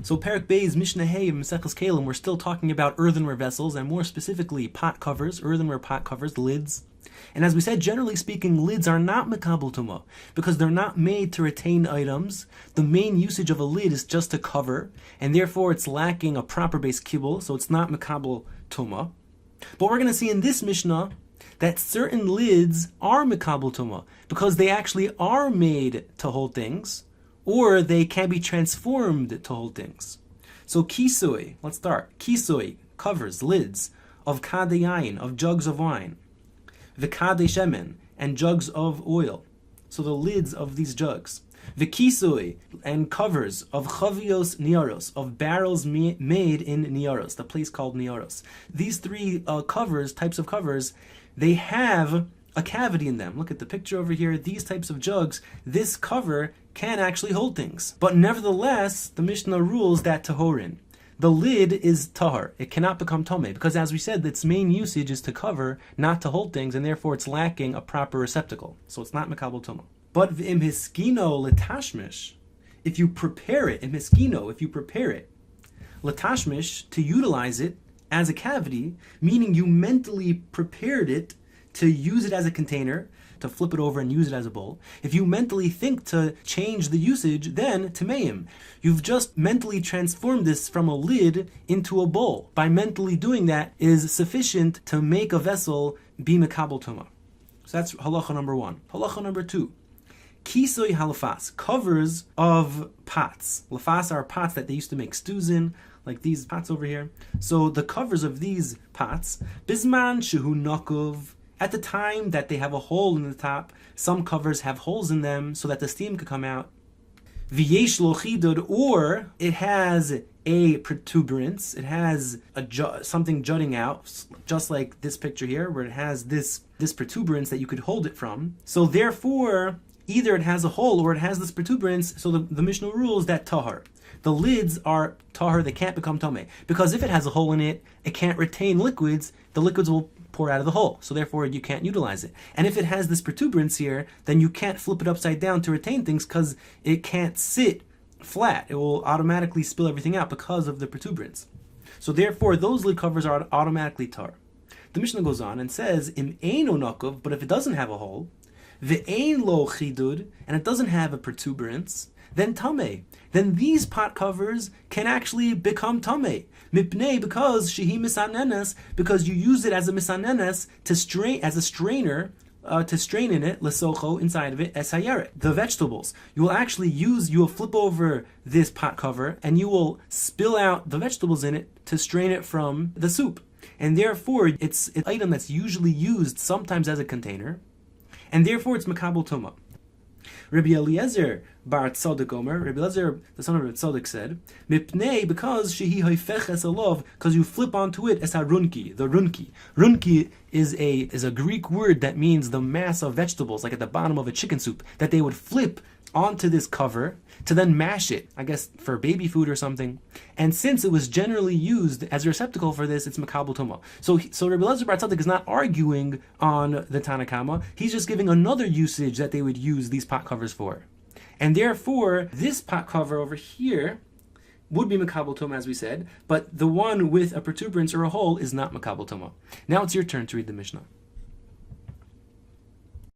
So Perek Bey's Mishna Hey in Maseches Keilim, we're still talking about earthenware vessels, and more specifically pot covers, earthenware pot covers, lids. And as we said, generally speaking, lids are not mekabel tumah because they're not made to retain items. The main usage of a lid is just to cover, and therefore it's lacking a proper base kibble, so it's not mekabel tumah. But we're going to see in this Mishnah that certain lids are mekabel tumah because they actually are made to hold things, or they can be transformed to hold things. So kisui, let's start. Kisui, covers, lids, of kadeyayin, of jugs of wine. V'kadei shemen, and jugs of oil. So the lids of these jugs. V'kisui, and covers of chavios niaros, of barrels made in niaros, the place called niaros. These three types of covers, they have a cavity in them. Look at the picture over here. These types of jugs, this cover can actually hold things. But nevertheless, the Mishnah rules that tahorin. The lid is tahar. It cannot become tomei because, as we said, its main usage is to cover, not to hold things, and therefore it's lacking a proper receptacle. So it's not mekabel tumah. But v'im hiskino letashmish, if you prepare it, if you prepare it, letashmish, to utilize it as a cavity, meaning you mentally prepared it to use it as a container, to flip it over and use it as a bowl. If you mentally think to change the usage, then tameim. You've just mentally transformed this from a lid into a bowl. By mentally doing that is sufficient to make a vessel be mekabel tumah. So that's halacha number one. Halacha number two. Kisoi halafas, covers of pots. Lafas are pots that they used to make stews in, like these pots over here. So the covers of these pots, bisman shehu nokov, at the time that they have a hole in the top, some covers have holes in them so that the steam could come out. V'yesh lo chidud, or it has a protuberance, it has something jutting out, just like this picture here, where it has this protuberance that you could hold it from. So therefore, either it has a hole or it has this protuberance, so the Mishnah rules that tahar. The lids are tahar, they can't become tomei. Because if it has a hole in it, it can't retain liquids, the liquids will pour out of the hole, so therefore you can't utilize it. And if it has this protuberance here, then you can't flip it upside down to retain things because it can't sit flat. It will automatically spill everything out because of the protuberance. So therefore, those lid covers are automatically tar. The Mishnah goes on and says, Im eino nokov, but if it doesn't have a hole, ve'ein lo chidud, and it doesn't have a protuberance, then tamei. Then these pot covers can actually become tamei. Mipnei, because shehi misanenes, because you use it as a misanenes to strain, as a strainer, to strain in it, lesocho, inside of it, esayeret, the vegetables. You will flip over this pot cover and you will spill out the vegetables in it to strain it from the soup. And therefore, it's an item that's usually used sometimes as a container, and therefore it's mekabel tumah. Rabbi Eliezer bar Tzadok Omer, Rabbi Eliezer, the son of Rabbi Tzadok, said, Mipnei, because shehi hoifeches alov, because you flip onto it, es harunki, the runki. Runki is a Greek word that means the mass of vegetables, like at the bottom of a chicken soup, that they would flip onto this cover to then mash it, I guess for baby food or something. And since it was generally used as a receptacle for this, it's mekabel tumah. So Rabbi Eliezer bar Tzadok is not arguing on the Tana Kama. He's just giving another usage that they would use these pot covers for. And therefore, this pot cover over here would be mekabel tumah, as we said, but the one with a protuberance or a hole is not mekabel tumah. Now it's your turn to read the Mishnah.